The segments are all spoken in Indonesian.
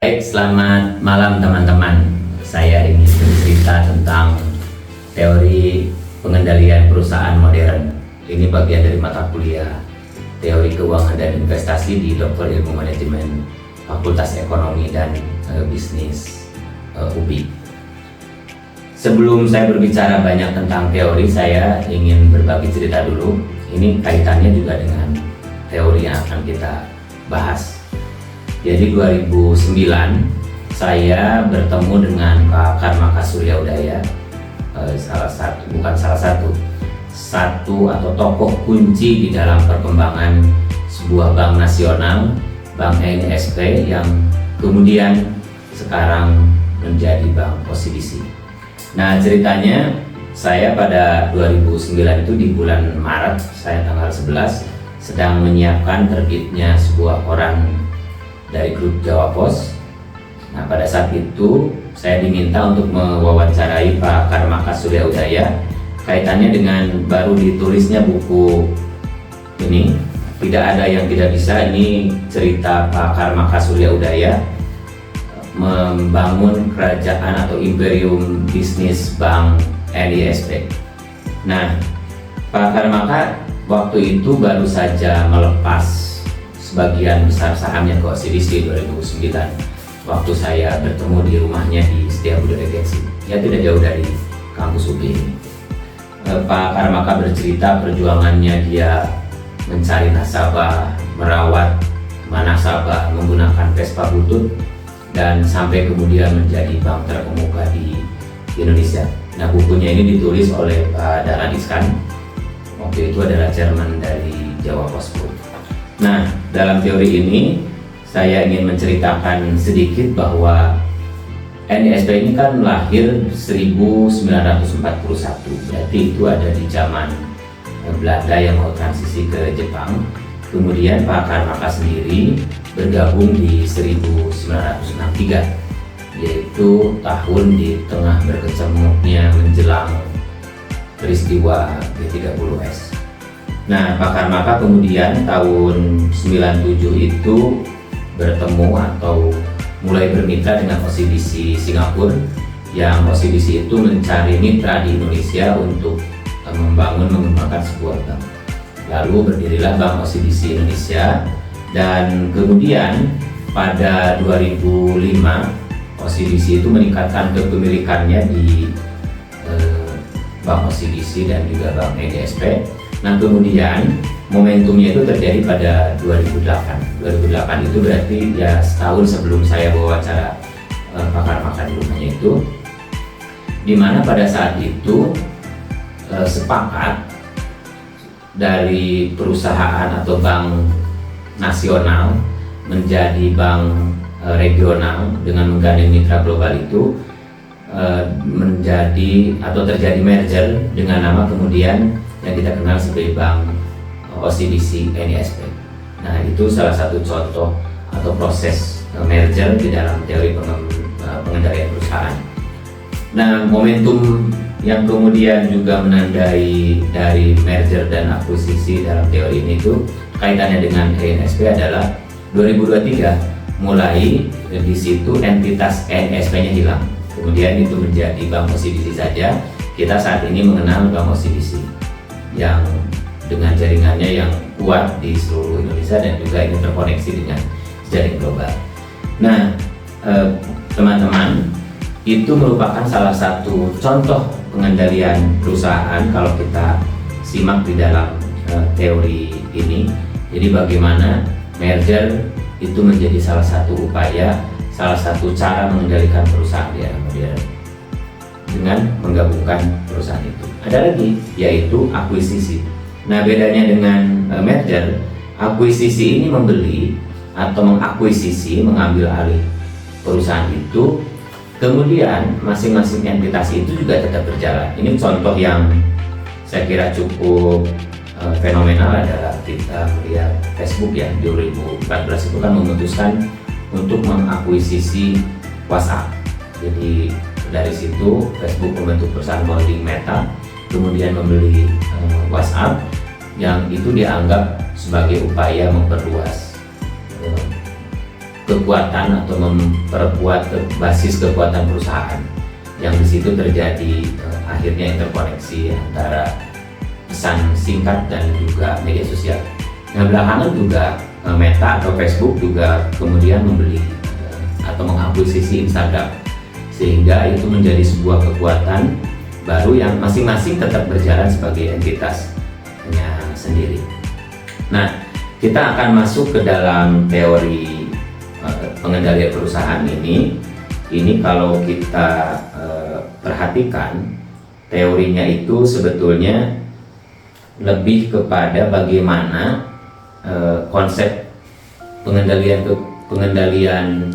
Baik, selamat malam teman-teman. Saya ingin bercerita tentang teori pengendalian perusahaan modern. Ini bagian dari mata kuliah Teori Keuangan dan Investasi di Doktor Ilmu Manajemen Fakultas Ekonomi dan Bisnis UPI. Sebelum saya berbicara banyak tentang teori, saya ingin berbagi cerita dulu. Ini kaitannya juga dengan teori yang akan kita bahas. Jadi 2009 saya bertemu dengan Pak Karmaka Suryaudaya, satu atau tokoh kunci di dalam perkembangan sebuah bank nasional, Bank NISP, yang kemudian sekarang menjadi Bank OCBC. Nah, ceritanya saya pada 2009 itu di bulan Maret, saya tanggal 11, sedang menyiapkan terbitnya sebuah koran dari grup Jawa Pos. Nah, pada saat itu saya diminta untuk mewawancarai Pak Karmaka Suryaudaya kaitannya dengan baru ditulisnya buku ini, Tidak Ada Yang Tidak Bisa. Ini cerita Pak Karmaka Suryaudaya membangun kerajaan atau imperium bisnis Bank NISP. Nah, Pak Karmaka waktu itu baru saja melepas sebagian besar sahamnya ke OCBC 2009 waktu saya bertemu di rumahnya di Setiabudi Regensi, ya tidak jauh dari kampus UPI ini. Pak Karmaka bercerita perjuangannya dia mencari nasabah, merawat nasabah menggunakan Vespa butut, dan sampai kemudian menjadi bank terkemuka di Indonesia. Nah, bukunya ini ditulis oleh Pak Dahlan Iskan, waktu itu adalah chairman dari Jawa Pos Group. Nah, dalam teori ini saya ingin menceritakan sedikit bahwa NISP ini kan lahir 1941, berarti itu ada di zaman Belanda yang mau transisi ke Jepang. Kemudian Pak Karmaka sendiri bergabung di 1963, yaitu tahun di tengah berkecamuknya menjelang peristiwa G30S. Nah, Pak Karmaka kemudian tahun 97 itu bertemu atau mulai bermitra dengan OCBC Singapura, yang OCBC itu mencari mitra di Indonesia untuk mengembangkan sebuah bank. Lalu berdirilah Bank OCBC Indonesia, dan kemudian pada 2005 OCBC itu meningkatkan kepemilikannya di Bank OCBC dan juga Bank NISP. Nah, kemudian momentumnya itu terjadi pada 2008. 2008 itu berarti ya setahun sebelum saya wawancara Pak Karmaka di rumahnya itu, dimana pada saat itu sepakat dari perusahaan atau bank nasional menjadi bank regional dengan menggandeng mitra global itu menjadi atau terjadi merger dengan nama kemudian yang kita kenal sebagai Bank OCBC NISP. Nah, itu salah satu contoh atau proses merger di dalam teori pengendalian perusahaan. Nah, momentum yang kemudian juga menandai dari merger dan akuisisi dalam teori ini itu kaitannya dengan NISP adalah 2023, mulai di situ entitas NISP-nya hilang. Kemudian itu menjadi Bank OCBC saja. Kita saat ini mengenal Bank OCBC yang dengan jaringannya yang kuat di seluruh Indonesia dan juga ini terkoneksi dengan jaring global. Nah, teman-teman, itu merupakan salah satu contoh pengendalian perusahaan kalau kita simak di dalam teori ini. Jadi bagaimana merger itu menjadi salah satu upaya, salah satu cara mengendalikan perusahaan di era modern dengan menggabungkan perusahaan itu. Ada lagi, yaitu akuisisi. Nah, bedanya dengan merger, akuisisi ini membeli atau mengakuisisi, mengambil alih perusahaan itu, kemudian masing-masing entitas itu juga tetap berjalan. Ini contoh yang saya kira cukup fenomenal adalah kita melihat Facebook ya, di 2014 itu kan memutuskan untuk mengakuisisi WhatsApp. Jadi dari situ Facebook membentuk perusahaan holding Meta, kemudian membeli WhatsApp, yang itu dianggap sebagai upaya memperluas kekuatan atau memperkuat basis kekuatan perusahaan, yang di situ terjadi akhirnya interkoneksi antara pesan singkat dan juga media sosial. Nah, belakangan juga Meta atau Facebook juga kemudian membeli atau mengakuisisi Instagram, sehingga itu menjadi sebuah kekuatan baru yang masing-masing tetap berjalan sebagai entitasnya sendiri. Nah, kita akan masuk ke dalam teori pengendalian perusahaan ini. Ini kalau kita perhatikan teorinya itu sebetulnya lebih kepada bagaimana konsep pengendalian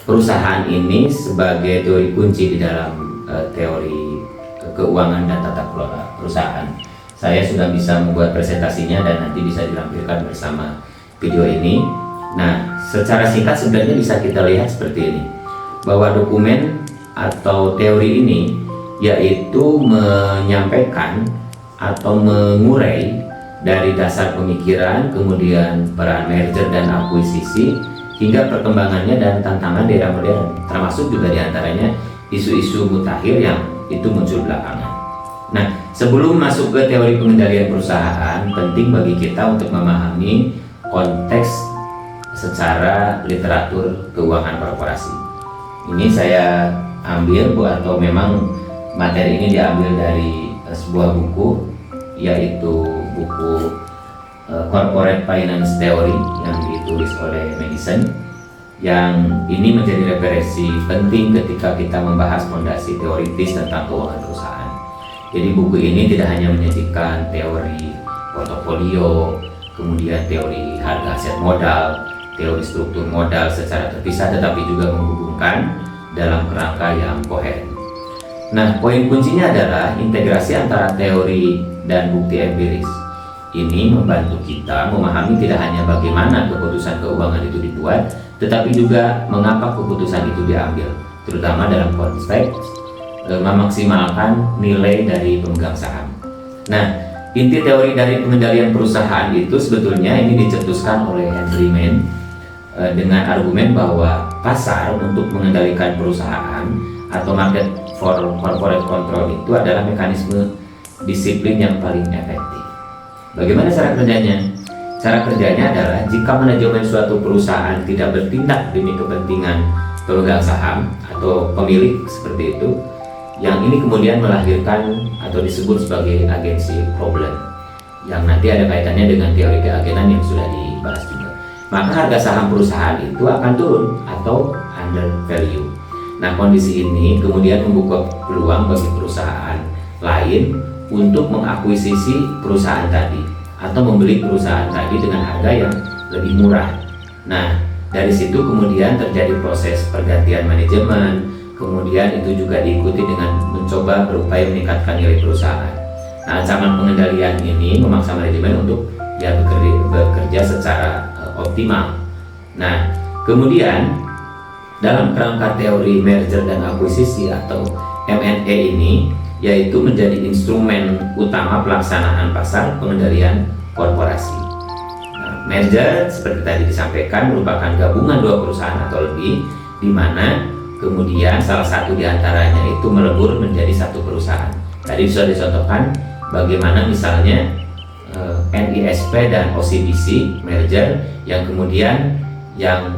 perusahaan ini sebagai teori kunci di dalam teori keuangan dan tata kelola perusahaan. Saya sudah bisa membuat presentasinya dan nanti bisa dilampirkan bersama video ini. Nah, secara singkat sebenarnya bisa kita lihat seperti ini, bahwa dokumen atau teori ini yaitu menyampaikan atau mengurai dari dasar pemikiran, kemudian peran merger dan akuisisi, hingga perkembangannya dan tantangan di era modern, termasuk juga diantaranya isu-isu mutakhir yang itu muncul belakangan. Nah, sebelum masuk ke teori pengendalian perusahaan, penting bagi kita untuk memahami konteks secara literatur keuangan korporasi. Ini saya ambil atau memang materi ini diambil dari sebuah buku, yaitu buku Corporate Finance Theory yang ditulis oleh Madison, yang ini menjadi referensi penting ketika kita membahas fondasi teoritis tentang keuangan perusahaan. Jadi buku ini tidak hanya menyajikan teori portofolio, kemudian teori harga aset modal, teori struktur modal secara terpisah, tetapi juga menghubungkan dalam kerangka yang koheren. Nah, poin kuncinya adalah integrasi antara teori dan bukti empiris. Ini membantu kita memahami tidak hanya bagaimana keputusan keuangan itu dibuat, tetapi juga mengapa keputusan itu diambil, terutama dalam konteks memaksimalkan nilai dari pemegang saham. Nah, inti teori dari pengendalian perusahaan itu sebetulnya ini dicetuskan oleh Henry Main dengan argumen bahwa pasar untuk mengendalikan perusahaan atau market for corporate control itu adalah mekanisme disiplin yang paling efektif. Bagaimana cara kerjanya? Cara kerjanya adalah jika manajemen suatu perusahaan tidak bertindak demi kepentingan pemegang saham atau pemilik seperti itu, yang ini kemudian melahirkan atau disebut sebagai agensi problem, yang nanti ada kaitannya dengan teori keagenan yang sudah dibahas juga. Maka harga saham perusahaan itu akan turun atau under value. Nah, kondisi ini kemudian membuka peluang bagi perusahaan lain untuk mengakuisisi perusahaan tadi atau membeli perusahaan tadi dengan harga yang lebih murah. Nah, dari situ kemudian terjadi proses pergantian manajemen, kemudian itu juga diikuti dengan mencoba berupaya meningkatkan nilai perusahaan. Nah, ancaman pengendalian ini memaksa manajemen untuk bekerja secara optimal. Nah, kemudian dalam kerangka teori merger dan akuisisi atau M&A ini, yaitu menjadi instrumen utama pelaksanaan pasar pengendalian korporasi. Nah, merger seperti tadi disampaikan merupakan gabungan dua perusahaan atau lebih, di mana kemudian salah satu diantaranya itu melebur menjadi satu perusahaan. Tadi sudah dicontohkan bagaimana misalnya NISP dan OCBC merger, yang kemudian yang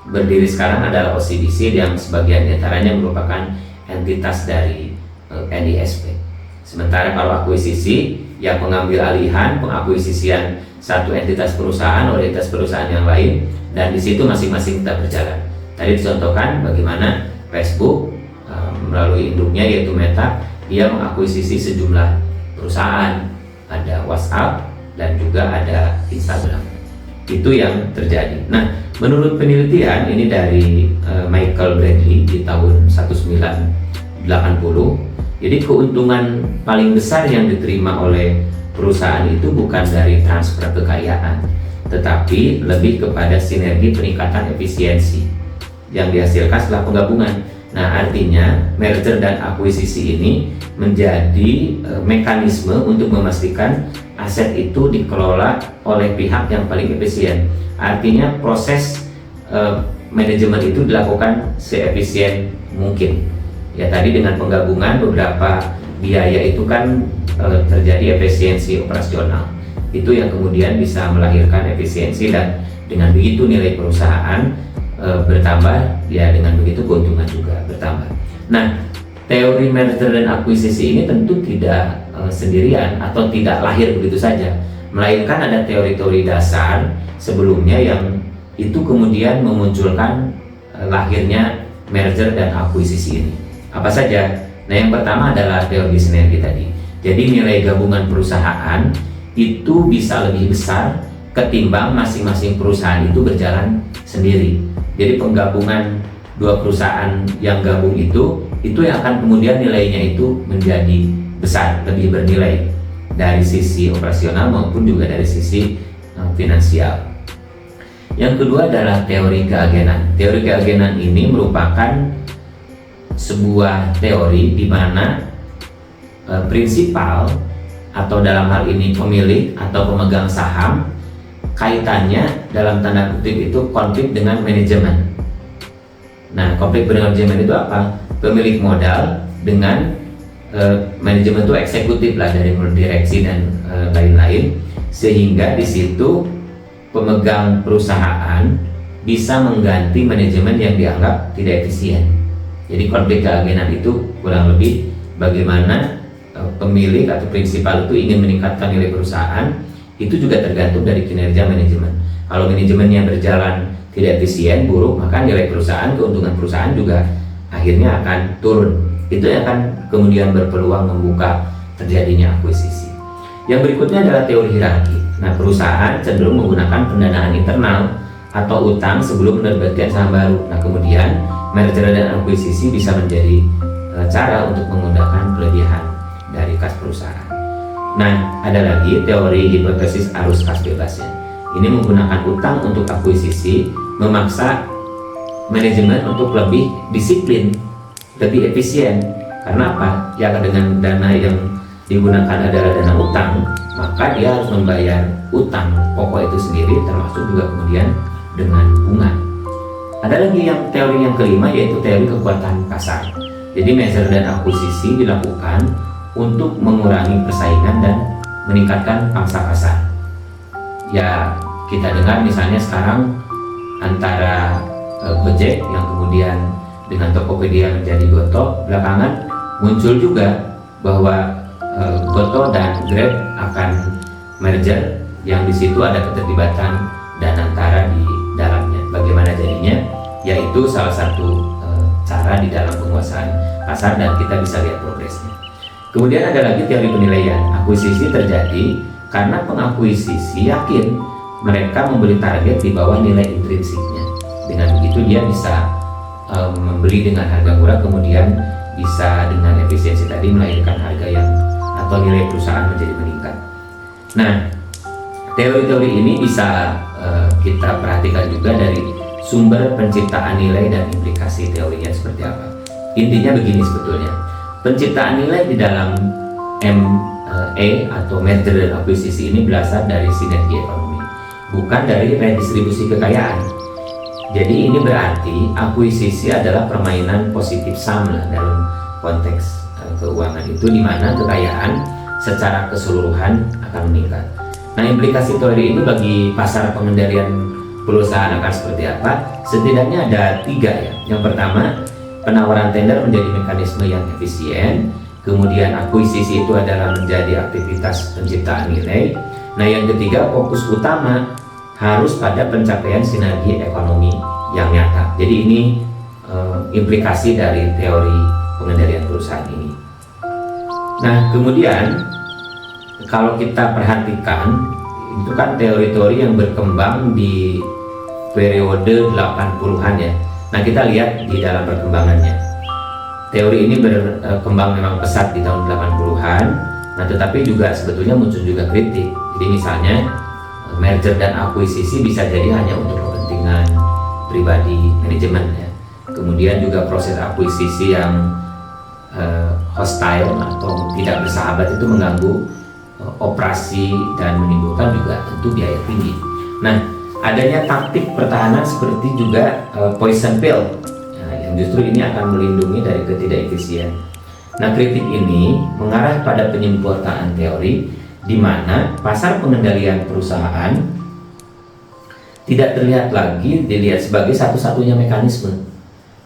berdiri sekarang adalah OCBC yang sebagian diantaranya merupakan entitas dari NISP. Sementara kalau akuisisi yang mengambil alihan pengakuisisian satu entitas perusahaan oleh entitas perusahaan yang lain, dan di situ masing-masing kita berjalan. Tadi dicontohkan bagaimana Facebook melalui induknya yaitu Meta, dia mengakuisisi sejumlah perusahaan, ada WhatsApp dan juga ada Instagram. Itu yang terjadi. Nah, menurut penelitian ini dari Michael Bradley di tahun 1980, jadi keuntungan paling besar yang diterima oleh perusahaan itu bukan dari transfer kekayaan, tetapi lebih kepada sinergi peningkatan efisiensi yang dihasilkan setelah penggabungan. Nah, artinya merger dan akuisisi ini menjadi mekanisme untuk memastikan aset itu dikelola oleh pihak yang paling efisien. Artinya proses manajemen itu dilakukan seefisien mungkin. Ya tadi dengan penggabungan beberapa biaya itu kan terjadi efisiensi operasional. Itu yang kemudian bisa melahirkan efisiensi, dan dengan begitu nilai perusahaan bertambah, ya dengan begitu keuntungan juga bertambah. Nah, teori merger dan akuisisi ini tentu tidak sendirian atau tidak lahir begitu saja, melainkan ada teori-teori dasar sebelumnya yang itu kemudian memunculkan lahirnya merger dan akuisisi ini. Apa saja? Nah, yang pertama adalah teori sinergi tadi. Jadi nilai gabungan perusahaan itu bisa lebih besar ketimbang masing-masing perusahaan itu berjalan sendiri. Jadi penggabungan dua perusahaan yang gabung itu yang akan kemudian nilainya itu menjadi besar, lebih bernilai dari sisi operasional maupun juga dari sisi finansial. Yang kedua adalah teori keagenan. Teori keagenan ini merupakan sebuah teori di mana prinsipal atau dalam hal ini pemilik atau pemegang saham kaitannya dalam tanda kutip itu konflik dengan manajemen. Nah, konflik dengan manajemen itu apa? Pemilik modal dengan manajemen itu eksekutif lah, dari mulai direksi dan lain-lain, sehingga di situ pemegang perusahaan bisa mengganti manajemen yang dianggap tidak efisien. Jadi konflik keagenan itu kurang lebih bagaimana pemilik atau prinsipal itu ingin meningkatkan nilai perusahaan, itu juga tergantung dari kinerja manajemen. Kalau manajemennya berjalan tidak efisien, buruk, maka nilai perusahaan, keuntungan perusahaan juga akhirnya akan turun. Itu yang akan kemudian berpeluang membuka terjadinya akuisisi. Yang berikutnya adalah teori hierarki. Nah, perusahaan cenderung menggunakan pendanaan internal atau utang sebelum menerbitkan saham baru. Nah, kemudian merger dan akuisisi bisa menjadi cara untuk menggunakan kelebihan dari kas perusahaan. Nah, ada lagi teori hipotesis arus kas bebasnya. Ini menggunakan utang untuk akuisisi, memaksa manajemen untuk lebih disiplin, lebih efisien. Karena apa? Ya, dengan dana yang digunakan adalah dana utang, maka dia harus membayar utang pokok itu sendiri, termasuk juga kemudian dengan bunga. Ada lagi yang teori yang kelima, yaitu teori kekuatan pasar. Jadi merger dan akuisisi dilakukan untuk mengurangi persaingan dan meningkatkan pangsa pasar. Ya, kita dengar misalnya sekarang antara Gojek yang kemudian dengan Tokopedia menjadi Goto, belakangan muncul juga bahwa Goto dan Grab akan merger, yang di situ ada keterlibatan Danantara di dalamnya. Bagaimana jadinya? Yaitu salah satu cara di dalam penguasaan pasar, dan kita bisa lihat progresnya. Kemudian ada lagi teori penilaian. Akuisisi terjadi karena pengakuisisi yakin mereka membeli target di bawah nilai intrinsiknya. Dengan begitu dia bisa membeli dengan harga murah, kemudian bisa dengan efisiensi tadi melahirkan harga yang atau nilai perusahaan menjadi meningkat. Nah, teori-teori ini bisa kita perhatikan juga dari sumber penciptaan nilai dan implikasi teorinya seperti apa. Intinya begini sebetulnya. Penciptaan nilai di dalam M&A atau merger dan akuisisi ini berasal dari sinergi ekonomi, bukan dari redistribusi kekayaan. Jadi ini berarti akuisisi adalah permainan positif sum lah dalam konteks keuangan itu, di mana kekayaan secara keseluruhan akan meningkat. Nah, implikasi teori ini bagi pasar pengendalian perusahaan akan seperti apa? Setidaknya ada 3 ya. Yang pertama, penawaran tender menjadi mekanisme yang efisien. Kemudian akuisisi itu adalah menjadi aktivitas penciptaan nilai. Nah, yang ketiga, fokus utama harus pada pencapaian sinergi ekonomi yang nyata. Jadi ini implikasi dari teori pengendalian perusahaan ini. Nah, kemudian kalau kita perhatikan, itu kan teori-teori yang berkembang di periode 80-an ya. Nah, kita lihat di dalam perkembangannya. Teori ini berkembang memang pesat di tahun 80-an. Nah, tetapi juga sebetulnya muncul juga kritik. Jadi misalnya merger dan akuisisi bisa jadi hanya untuk kepentingan pribadi manajemen ya. Kemudian juga proses akuisisi yang hostile atau tidak bersahabat itu mengganggu operasi dan menimbulkan juga tentu biaya tinggi. Nah, adanya taktik pertahanan seperti juga poison pill, yang justru ini akan melindungi dari ketidakefisien. Nah, kritik ini mengarah pada penyempurnaan teori di mana pasar pengendalian perusahaan tidak terlihat lagi dilihat sebagai satu-satunya mekanisme,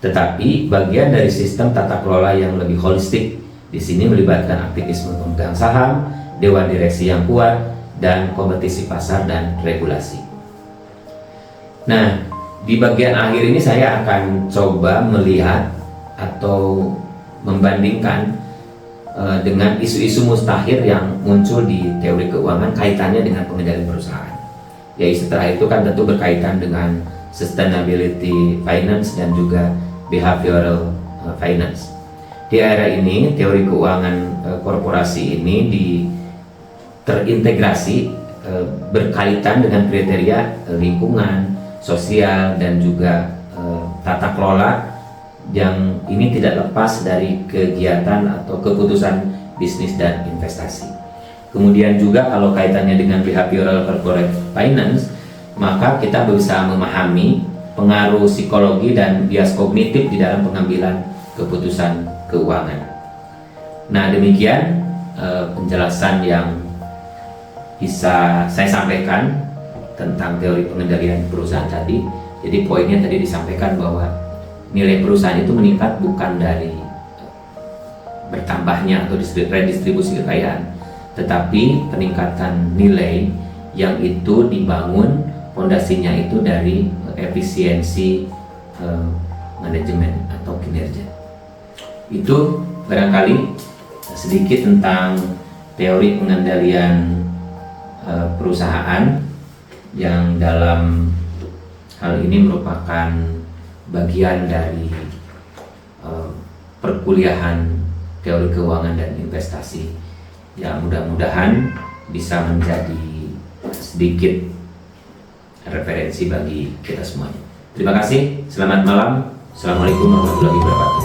tetapi bagian dari sistem tata kelola yang lebih holistik. Di sini melibatkan aktivisme pemegang saham, dewan direksi yang kuat, dan kompetisi pasar dan regulasi. Nah, di bagian akhir ini saya akan coba melihat atau membandingkan dengan isu-isu mustahil yang muncul di teori keuangan kaitannya dengan pengendalian perusahaan. Ya, setelah itu kan tentu berkaitan dengan sustainability finance dan juga behavioral finance. Di era ini teori keuangan korporasi ini terintegrasi berkaitan dengan kriteria lingkungan, sosial, dan juga tata kelola yang ini tidak lepas dari kegiatan atau keputusan bisnis dan investasi. Kemudian juga kalau kaitannya dengan behavioral corporate finance, maka kita bisa memahami pengaruh psikologi dan bias kognitif di dalam pengambilan keputusan keuangan. Nah, demikian penjelasan yang bisa saya sampaikan tentang teori pengendalian perusahaan tadi. Jadi poinnya tadi disampaikan bahwa nilai perusahaan itu meningkat bukan dari bertambahnya atau redistribusi kekayaan, tetapi peningkatan nilai yang itu dibangun fondasinya itu dari efisiensi manajemen atau kinerja. Itu barangkali sedikit tentang teori pengendalian perusahaan yang dalam hal ini merupakan bagian dari perkuliahan teori keuangan dan investasi yang mudah-mudahan bisa menjadi sedikit referensi bagi kita semuanya. Terima kasih, selamat malam. Assalamualaikum warahmatullahi wabarakatuh.